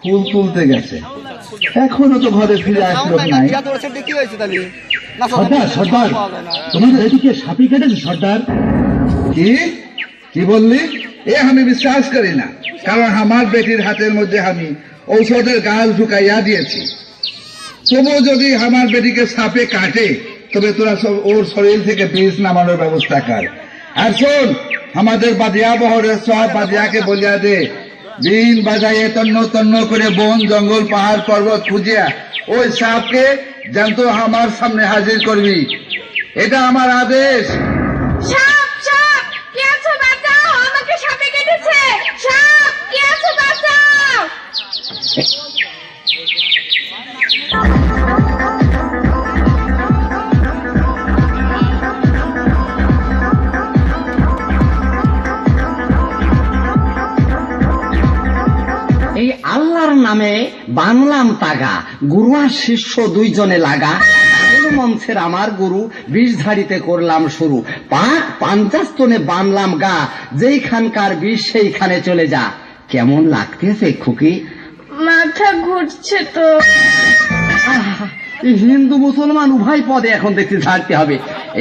ফুল তুলতে গেছে, এখনো তো ঘরে ফিরে আসলো নাই। সর্দার সর্দার, তোমাদের এদিকে সাপি কেটেছে সর্দার। কি কি বললি? এ আমি বিশ্বাস করি না, কারণ আমার বেটির হাতের মধ্যে আমি ঔষধের গাছ ঢুকাইয়া দিয়েছি। তবু যদি আমার বেটিকে সাপে কাটে, তবে তোরা সব ওর শরীর থেকে বিষ নামানোর ব্যবস্থা কর। আর শোন, আমাদের বাদিয়া বহরের সব বাদিয়াকে বলিয়া দে, দিন বাজাইয়ে তন্ন তন্ন করে বন জঙ্গল পাহাড় পর্বত খুঁজিয়া ওই সাপকে জ্যান্ত আমার সামনে হাজির করবি। এটা আমার আদেশ। সাপ সাপ কে আছো, বাঁচাও, আমাকে সাপে কেটেছে। সাপ কে আছো, বাঁচাও। এই আল্লাহর নামে বানলাম তাগা, গুরু আর শিষ্য দুইজনে লাগা। মঞ্চের আমার গুরু বিষ ঝাড়িতে করলাম শুরু, পাঞ্চাস্তনে বানলাম গা, যেইখানকার বিষ সেইখানে চলে যা। কেমন লাগতেছে খুকি? মাথা ঘুরছে তো। হিন্দু মুসলমান উভয় পদে এখন দেখতে ঝাড়তে হবে।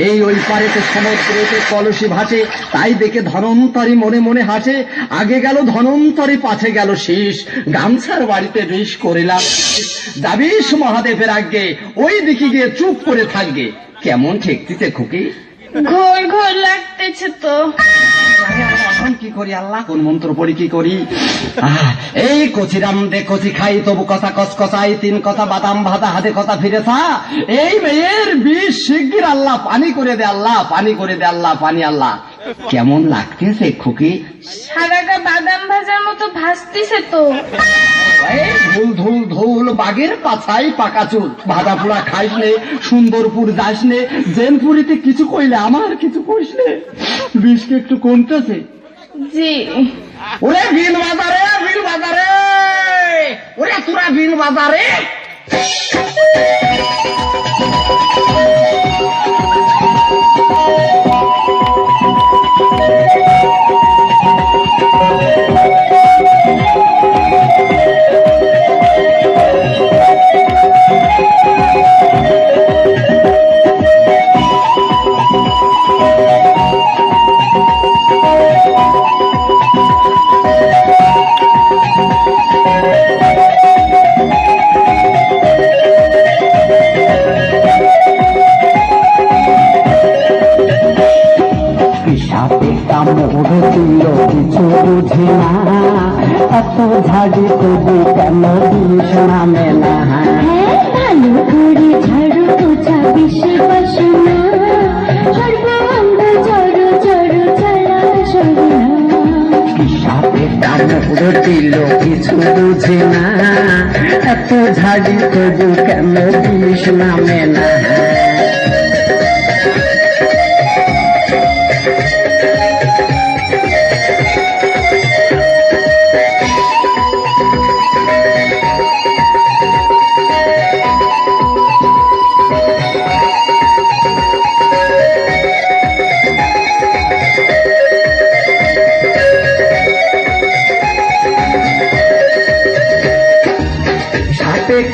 এই ওই পারেতে সমুদ্রেতে কলসি ভাসে, তাই দেখে ধনন্তরী মনে মনে হাসে। আগে গেল ধনন্তরী, পাছে গেল শীষ, গামছার বাড়িতে বিষ করিলাম। যাবিস মহাদেবের আগে, ওই দিকে গিয়ে চুপ করে থাকবে। কেমন ঠেকতেছে খুকি? ঘোর ঘোর লাগতেছে তো। এখন কি করি আল্লাহ, কোন মন্ত্র পড়ি কি করি? এই কচিরাম দে কচি খাই, তবু কথা কসকসাই, তিন কথা বাদাম ভাতা হাতে কথা ফিরেছা। এই মেয়ের বিষ শিগগির আল্লাহ পানি করে দে, আল্লাহ পানি করে দে, আল্লাহ পানি। আল্লাহ কেমন লাগতেছে খুকি? সারাটা বাদাম ভাজার মতো ভাসতিছে তো। ধুল ধুল ধুল বাগের পাছাই পাকা চুল। ভাজা পোড়া খাইস নে, সুন্দরপুর যাস নে, জেনপুরিতে কিছু কইলে আমার কিছু কইস নে। বিষকে একটু কমতেছে। জি। ওরে বিল বাজারে, বিল বাজারে, ওরে তোরা বিল বাজারে। কিছু বুঝি না, এত ঝাড়ি তবু কেন বিষ নামে না? ভালো করে ঝাড়ু পোছা বেশি বাসনা, সর্বাঙ্গ জড় জড় চলা সরনা। সাপে কামড় দিল কিছু বুঝি না, এত ঝাড়ি তবু কেন বিষ নামে না?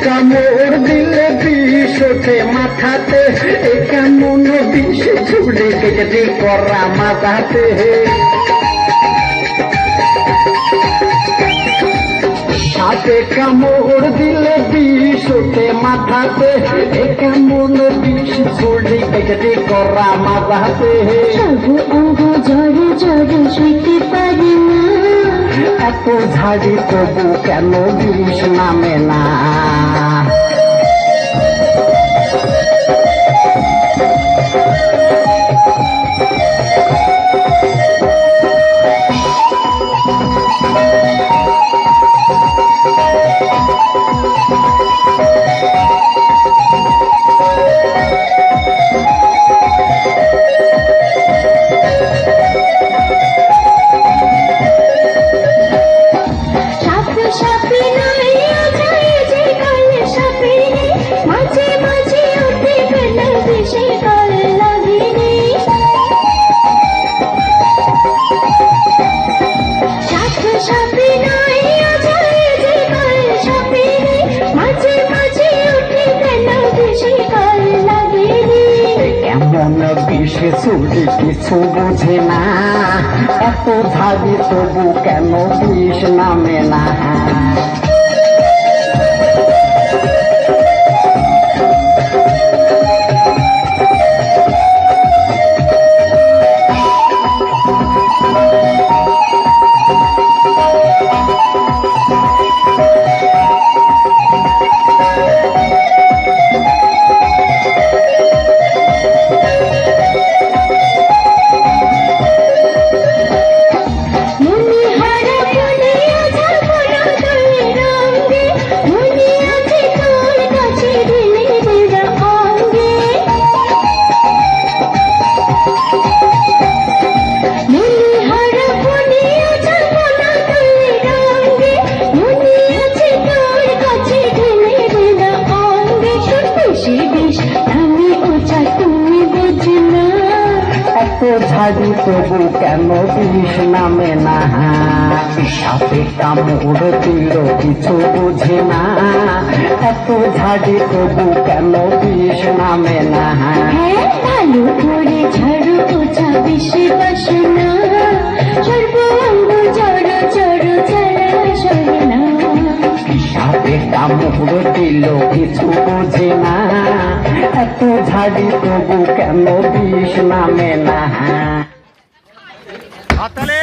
কামড় দিলে বিষ ওঠে মাথাতে, কেমন বিষ ঝুলে কেটে করা মাথাতে। সাপে কামড় দিলে বিষ ওঠে মাথাতে, কেমন বিষ ঝুলে কেটে করা মাথাতে। সব অঙ্গ জড় জড় সইতে পারি না, এত ঝাড়ি তবু কেন বিষ নামে না? মাঝে মাঝে উঠে গেল বিষে কল লাগিনি। সে চুরি কিছু বোঝে না, এত ঝাড়ি তবু কেন বিষ নামে না। ঝাড়ি তবু কেন বিষ নামে না, সাপে কামড় দিল কিছু বুঝে না, এত ঝাড়ি তবু কেন বিষ নামে না। হ্যাঁ ভালো করে ঝাড়ু ওঝা বেশি বাসনা, সর্বাঙ্গ জড় জড় জ্বালা সরে না। সাপে কামড় দিল কিছু বোঝে না, এত ঝাড়ি তবু কেন বিষ নামে না। হাততালি